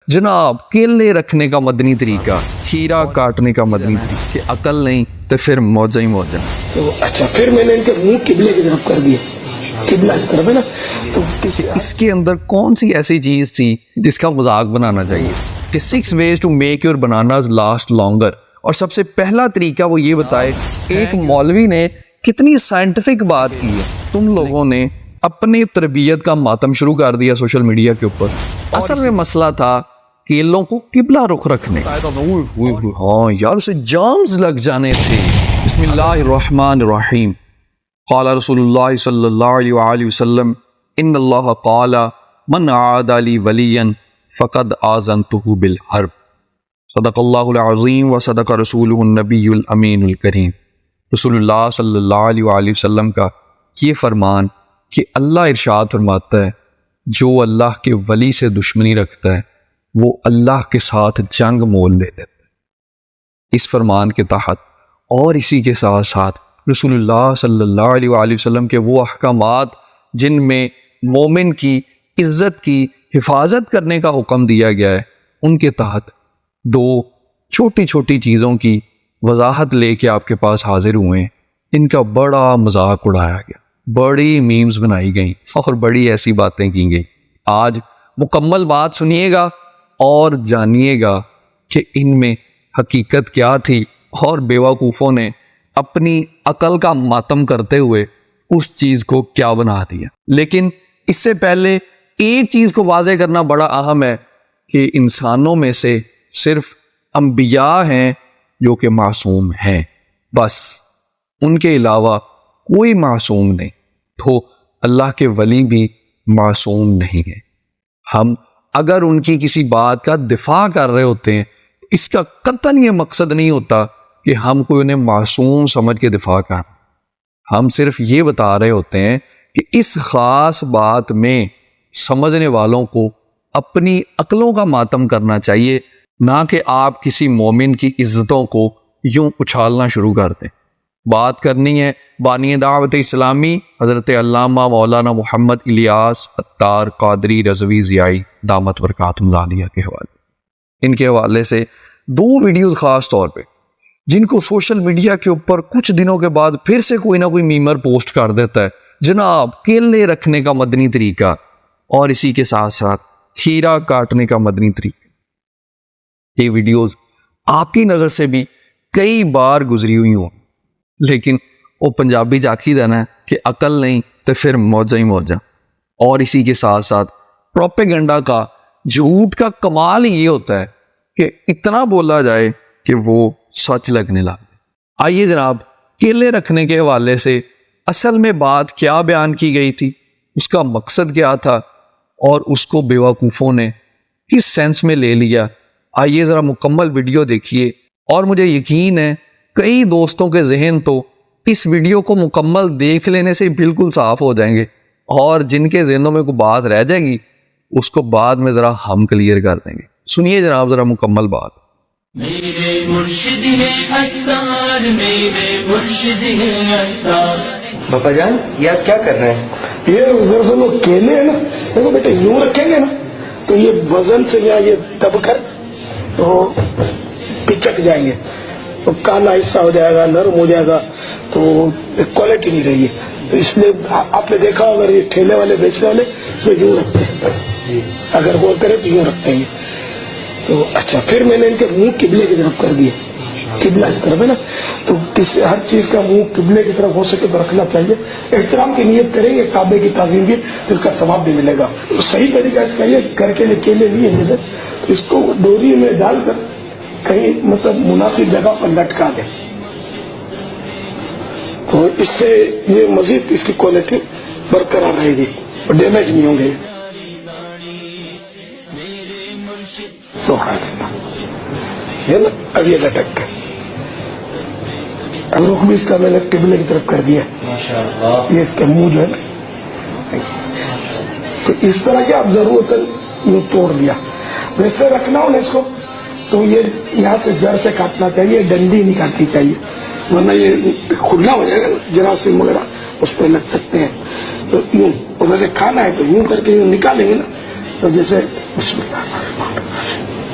جناب کیلے رکھنے کا مدنی طریقہ، کھیرا کاٹنے کا مدنی طریقہ، کہ عقل نہیں تو پھر موجہ ہی موجہ۔ تو اچھا پھر میں نے ان کے منہ قبلے کی طرف کر دیا، قبلہ اس طرف ہے نا، تو اس کے اندر کون سی ایسی چیز تھی جس کا مذاق بنانا چاہیے کہ 6 ways to make your bananas last longer، اور سب سے پہلا طریقہ وہ یہ بتائے، ایک مولوی نے کتنی سائنٹیفک بات کی ہے، تم لوگوں نے اپنے تربیت کا ماتم شروع کر دیا سوشل میڈیا کے اوپر۔ اصل میں مسئلہ تھا کیلوں کو قبلہ رخ رکھنے، ہاں یار اسے جامز لگ جانے تھے۔ بسم اللہ الرحمن الرحیم، قال رسول اللہ صلی اللہ علیہ وآلہ وسلم ان اللہ قال من عاد لی ولیا فقد آذنتہ بالحرب، صدق اللہ العظیم و صدق رسولہ النبی الامین الکریم۔ رسول اللہ صلی اللہ علیہ وآلہ وسلم کا یہ فرمان کہ اللہ ارشاد فرماتا ہے جو اللہ کے ولی سے دشمنی رکھتا ہے وہ اللہ کے ساتھ جنگ مول لے لیتا ہے۔ اس فرمان کے تحت اور اسی کے ساتھ ساتھ رسول اللہ صلی اللہ علیہ وآلہ وسلم کے وہ احکامات جن میں مومن کی عزت کی حفاظت کرنے کا حکم دیا گیا ہے، ان کے تحت 2 چھوٹی چھوٹی چیزوں کی وضاحت لے کے آپ کے پاس حاضر ہوئے ہیں۔ ان کا بڑا مذاق اڑایا گیا، بڑی میمز بنائی گئیں اور بڑی ایسی باتیں کی گئیں۔ آج مکمل بات سنیے گا اور جانیے گا کہ ان میں حقیقت کیا تھی اور بیوقوفوں نے اپنی عقل کا ماتم کرتے ہوئے اس چیز کو کیا بنا دیا۔ لیکن اس سے پہلے ایک چیز کو واضح کرنا بڑا اہم ہے کہ انسانوں میں سے صرف انبیاء ہیں جو کہ معصوم ہیں، بس ان کے علاوہ کوئی معصوم نہیں، تو اللہ کے ولی بھی معصوم نہیں ہیں۔ ہم اگر ان کی کسی بات کا دفاع کر رہے ہوتے ہیں، اس کا قطعاً یہ مقصد نہیں ہوتا کہ ہم کوئی انہیں معصوم سمجھ کے دفاع کر، ہم صرف یہ بتا رہے ہوتے ہیں کہ اس خاص بات میں سمجھنے والوں کو اپنی عقلوں کا ماتم کرنا چاہیے، نہ کہ آپ کسی مومن کی عزتوں کو یوں اچھالنا شروع کر دیں۔ بات کرنی ہے بانی دعوت اسلامی حضرت علامہ مولانا محمد الیاس عطار قادری رضوی ضیائی دامت برکاتہم العالیہ کے حوالے۔ ان کے حوالے سے 2 ویڈیوز خاص طور پہ جن کو سوشل میڈیا کے اوپر کچھ دنوں کے بعد پھر سے کوئی نہ کوئی میمر پوسٹ کر دیتا ہے، جناب کیلے رکھنے کا مدنی طریقہ اور اسی کے ساتھ ساتھ کھیرا کاٹنے کا مدنی طریقہ۔ یہ ویڈیوز آپ کی نظر سے بھی کئی بار گزری ہوئی ہوں، لیکن وہ پنجابی جاکھی دینا ہے کہ عقل نہیں تو پھر موجہ ہی موجہ۔ اور اسی کے ساتھ ساتھ پروپیگنڈا کا، جھوٹ کا کمال ہی یہ ہوتا ہے کہ اتنا بولا جائے کہ وہ سچ لگنے لگے۔ آئیے جناب کیلے رکھنے کے حوالے سے اصل میں بات کیا بیان کی گئی تھی، اس کا مقصد کیا تھا اور اس کو بیوقوفوں نے کس سینس میں لے لیا، آئیے ذرا مکمل ویڈیو دیکھیے۔ اور مجھے یقین ہے کئی دوستوں کے ذہن تو اس ویڈیو کو مکمل دیکھ لینے سے بالکل صاف ہو جائیں گے، اور جن کے ذہنوں میں کوئی بات رہ جائے گی اس کو بعد میں ذرا ہم کلیئر کر دیں گے۔ سنیے جناب ذرا مکمل بات۔ میرے مرشد ہے عطار، میرے مرشد ہے عطار۔ باپا جان یہ آپ کیا کر رہے ہیں؟ یہ دراصل وہ کیلے ہیں نا، دیکھو بیٹے یوں رکھیں گے نا تو یہ وزن سے یا یہ دب کر تو پچک جائیں گے، تو کالا حصہ ہو جائے گا، نرم ہو جائے گا، تو کوالٹی نہیں رہی ہے۔ تو اس لیے آپ نے دیکھا اگر یہ ٹھیلے والے بیچنے والے اس میں یوں رکھتے ہیں، اگر غور کریں تو یوں رکھتے ہیں۔ تو اچھا پھر میں نے ان کے منہ قبلے کی طرف کر دیا، قبلہ اس طرف ہے نا، تو ہر چیز کا منہ قبلے کی طرف ہو سکے تو رکھنا چاہیے۔ احترام کی نیت کریں گے، کعبے کی تعظیم کی، تو اس کا ثواب بھی ملے گا۔ تو صحیح طریقہ اس کا یہ کر کے کیلے لیے مجھے، تو اس کو ڈوری میں ڈال کر کہیں مطلب مناسب جگہ پر لٹکا دیں، تو اس سے یہ مزید اس کی کوالٹی برقرار رہے گی اور ڈیمیج نہیں ہوں گے۔ سبحان اللہ، یہ نا اب یہ لٹک گئے۔ اب رخ بھی اس کا میں نے قبلے کی طرف کر دیا، یہ اس کا منہ جو ہے نا، تو اس طرح کی آپ ضرورت یوں توڑ دیا، ویسے رکھنا ہو نا اس کو تو یہ یہاں سے جڑ سے کاٹنا چاہیے، ڈنڈی نہیں کاٹنی چاہیے، ورنہ یہ کھلا ہو جائے گا، جراثیم وغیرہ اس پہ لگ سکتے ہیں۔ تو یوں، اور ویسے کھانا ہے تو یوں کر کے یوں نکالیں گے نا، تو جیسے بسم اللہ الرحمن الرحیم،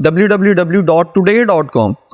www.today.com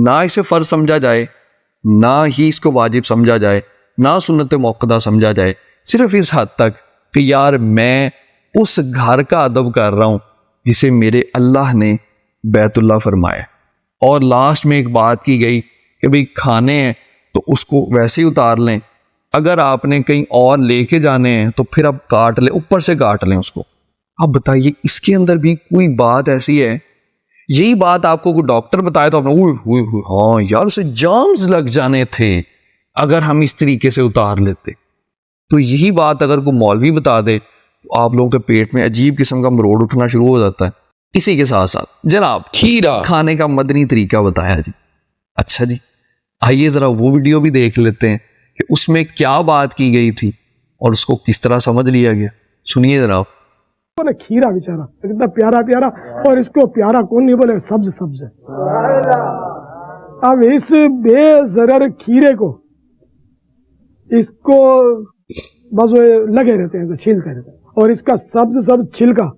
نہ اسے فرض سمجھا جائے، نہ ہی اس کو واجب سمجھا جائے، نہ سنت موقدہ سمجھا جائے، صرف اس حد تک کہ یار میں اس گھر کا ادب کر رہا ہوں جسے میرے اللہ نے بیت اللہ فرمایا۔ اور لاسٹ میں ایک بات کی گئی کہ بھئی کھانے ہیں تو اس کو ویسے ہی اتار لیں، اگر آپ نے کہیں اور لے کے جانے ہیں تو پھر آپ کاٹ لیں، اوپر سے کاٹ لیں اس کو۔ اب بتائیے اس کے اندر بھی کوئی بات ایسی ہے؟ یہی بات آپ کو کوئی ڈاکٹر بتائے تو آپ نے ہاں یار اسے جامز لگ جانے تھے اگر ہم اس طریقے سے اتار لیتے۔ تو یہی بات اگر کوئی مولوی بتا دے تو آپ لوگوں کے پیٹ میں عجیب قسم کا مروڑ اٹھنا شروع ہو جاتا ہے۔ اسی کے ساتھ ساتھ جناب کھیرا کھانے کا مدنی طریقہ بتایا جی۔ اچھا جی، آئیے ذرا وہ ویڈیو بھی دیکھ لیتے ہیں کہ اس میں کیا بات کی گئی تھی اور اس کو کس طرح سمجھ لیا گیا۔ سنیے ذرا۔ کھیرا بیچارا اتنا پیارا پیارا، اور اس کو پیارا کون نہیں بولے، سبز سبز ہے۔ اب اس بے ضرر کھیرے کو اس کو بس وہ لگے رہتے ہیں تو چھیلتے رہتے ہیں، اور اس کا سبز سبز چھلکا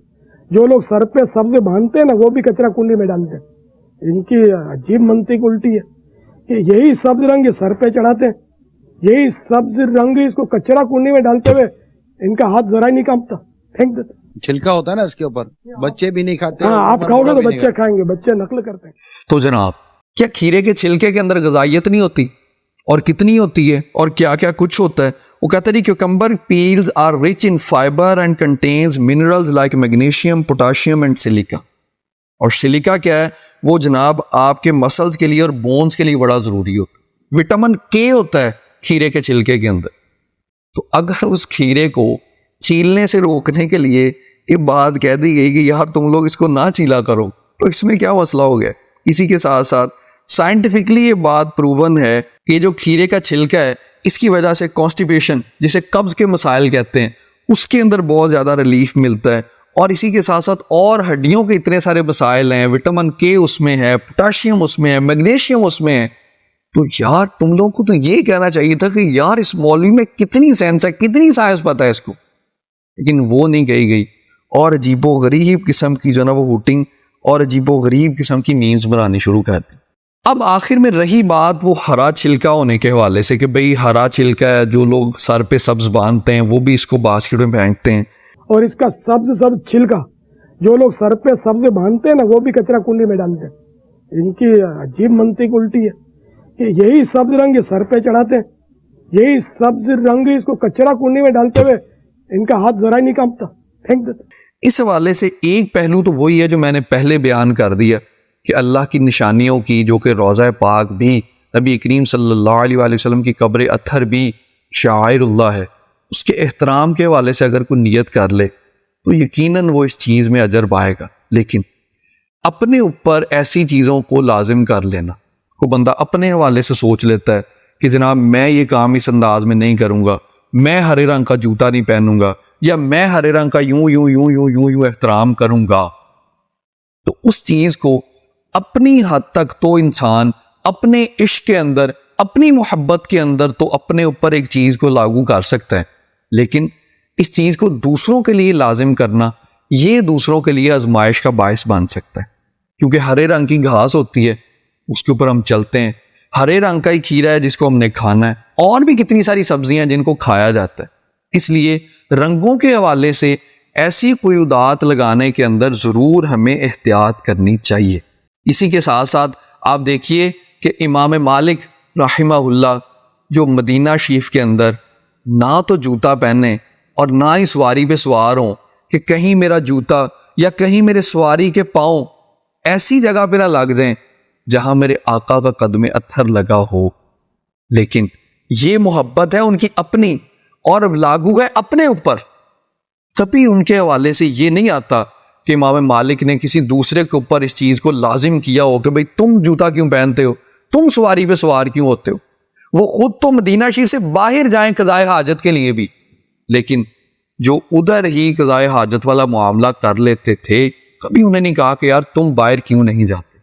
جو لوگ سر پہ سبز باندھتے ہیں نا وہ بھی کچرا کنڈی میں ڈالتے ہیں۔ ان کی عجیب منطق الٹی ہے کہ یہی سبز رنگ سر پہ چڑھاتے ہیں، یہی سبز رنگ اس کو کچرا کنڈی میں ڈالتے ہوئے ان کا ہاتھ ذرا ہی نہیں کانپتا، پھینک دیتے۔ چھلکا ہوتا ہے نا اس کے اوپر، بچے بھی نہیں کھاتے۔ ہاں آپ کھاؤ گے تو بچے کھائیں گے، بچے نقل کرتے ہیں۔ تو جناب کیا کھیرے کے چھلکے کے اندر غذائیت نہیں ہوتی؟ اور کتنی ہوتی ہے اور کیا کیا کچھ ہوتا ہے؟ وہ کہتا ہے جی cucumber peels are rich in fiber and contains minerals like magnesium, potassium and silica. اور سلیکا کیا ہے؟ وہ جناب آپ کے مسلز کے لیے اور بونز کے لیے بڑا ضروری ہوتا ہے۔ وٹامن کے ہوتا ہے کھیرے کے چھلکے کے اندر۔ تو اگر اس کھیرے کو چھیلنے سے روکنے کے لیے یہ بات کہہ دی گئی کہ یار تم لوگ اس کو نہ چھیلا کرو، تو اس میں کیا مسئلہ ہو گیا؟ اسی کے ساتھ ساتھ سائنٹیفکلی یہ بات پروون ہے کہ یہ جو کھیرے کا چھلکا ہے اس کی وجہ سے کانسٹیپیشن جسے قبض کے مسائل کہتے ہیں اس کے اندر بہت زیادہ ریلیف ملتا ہے، اور اسی کے ساتھ ساتھ اور ہڈیوں کے اتنے سارے مسائل ہیں، وٹامن کے اس میں ہے، پوٹاشیم اس میں ہے، میگنیشیم اس میں ہے۔ تو یار تم لوگوں کو تو یہ کہنا چاہیے تھا کہ یار اس مولوی میں کتنی سائنس ہے، کتنی سائنس پتہ ہے اس کو، لیکن وہ نہیں کہی گئی، اور عجیب و غریب قسم کی جو ہے نا وہ ہوٹنگ اور عجیب و غریب قسم کی میمز بنانی شروع کر دی۔ اب آخر میں رہی بات وہ ہرا چھلکا ہونے کے حوالے سے کہ بھئی ہرا چھلکا ہے، جو لوگ سر پہ سبز باندھتے ہیں وہ بھی اس کو باسکٹ میں پھینکتے ہیں، اور اس کا سبز سبز چھلکا جو لوگ سر پہ سبز باندھتے ہیں نا وہ بھی کچرا کنڈی میں ڈالتے ہیں۔ ان کی عجیب منطق الٹی ہے کہ یہی سبز رنگ سر پہ چڑھاتے ہیں، یہی سبز رنگ اس کو کچرا کنڈی میں ڈالتے ہوئے ان کا ہاتھ ذرا ہی نہیں کانپتا، پھینک دیتے۔ اس حوالے سے ایک پہلو تو وہی ہے جو میں نے پہلے بیان کر دیا کہ اللہ کی نشانیوں کی، جو کہ روضہ پاک بھی، نبی کریم صلی اللہ علیہ وآلہ وسلم کی قبر اطہر بھی شعائر اللہ ہے، اس کے احترام کے حوالے سے اگر کوئی نیت کر لے تو یقیناً وہ اس چیز میں اجر پائے گا۔ لیکن اپنے اوپر ایسی چیزوں کو لازم کر لینا، کوئی بندہ اپنے حوالے سے سوچ لیتا ہے کہ جناب میں یہ کام اس انداز میں نہیں کروں گا، میں ہرے رنگ کا جوتا نہیں پہنوں گا، یا میں ہرے رنگ کا یوں یوں یوں یوں یوں یوں احترام کروں گا، تو اس چیز کو اپنی حد تک تو انسان اپنے عشق کے اندر، اپنی محبت کے اندر تو اپنے اوپر ایک چیز کو لاگو کر سکتا ہے، لیکن اس چیز کو دوسروں کے لیے لازم کرنا، یہ دوسروں کے لیے آزمائش کا باعث بن سکتا ہے، کیونکہ ہرے رنگ کی گھاس ہوتی ہے، اس کے اوپر ہم چلتے ہیں، ہرے رنگ کا ہی کھیرا ہے جس کو ہم نے کھانا ہے، اور بھی کتنی ساری سبزیاں جن کو کھایا جاتا ہے۔ اس لیے رنگوں کے حوالے سے ایسی قیودات لگانے کے اندر ضرور ہمیں احتیاط کرنی چاہیے۔ اسی کے ساتھ ساتھ آپ دیکھیے کہ امام مالک رحمہ اللہ جو مدینہ شریف کے اندر نہ تو جوتا پہنے اور نہ ہی سواری پہ سوار ہوں کہ کہیں میرا جوتا یا کہیں میرے سواری کے پاؤں ایسی جگہ پہ نہ لگ جائیں جہاں میرے آقا کا قدم اطہر لگا ہو، لیکن یہ محبت ہے ان کی اپنی اور لاگو ہے اپنے اوپر۔ کبھی ان کے حوالے سے یہ نہیں آتا کہ امام مالک نے کسی دوسرے کے اوپر اس چیز کو لازم کیا ہو کہ بھئی تم جوتا کیوں پہنتے ہو، تم سواری پہ سوار کیوں ہوتے ہو۔ وہ خود تو مدینہ شریف سے باہر جائیں قضائے حاجت کے لیے بھی، لیکن جو ادھر ہی قضائے حاجت والا معاملہ کر لیتے تھے، کبھی انہیں نہیں کہا کہ یار تم باہر کیوں نہیں جاتے۔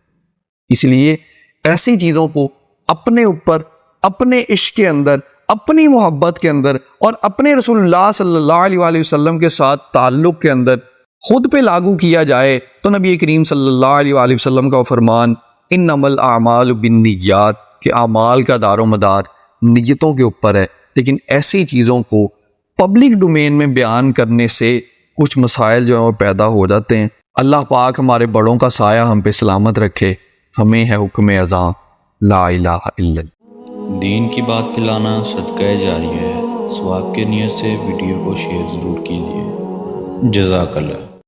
اس لیے ایسی چیزوں کو اپنے اوپر، اپنے عشق کے اندر، اپنی محبت کے اندر اور اپنے رسول اللہ صلی اللہ علیہ وآلہ وسلم کے ساتھ تعلق کے اندر خود پہ لاگو کیا جائے تو نبی کریم صلی اللہ علیہ وآلہ وسلم کا فرمان انما الاعمال بالنیات کہ اعمال کا دار و مدار نیتوں کے اوپر ہے. لیکن ایسی چیزوں کو پبلک ڈومین میں بیان کرنے سے کچھ مسائل جو ہیں وہ پیدا ہو جاتے ہیں. اللہ پاک ہمارے بڑوں کا سایہ ہم پہ سلامت رکھے. ہمیں ہے حکم اذاں لا الہ الا اللہ. دین کی بات پھیلانا صدقہ جاریہ ہے. ثواب کے نیت سے ویڈیو کو شیئر ضرور کیجیے. جزاک اللہ.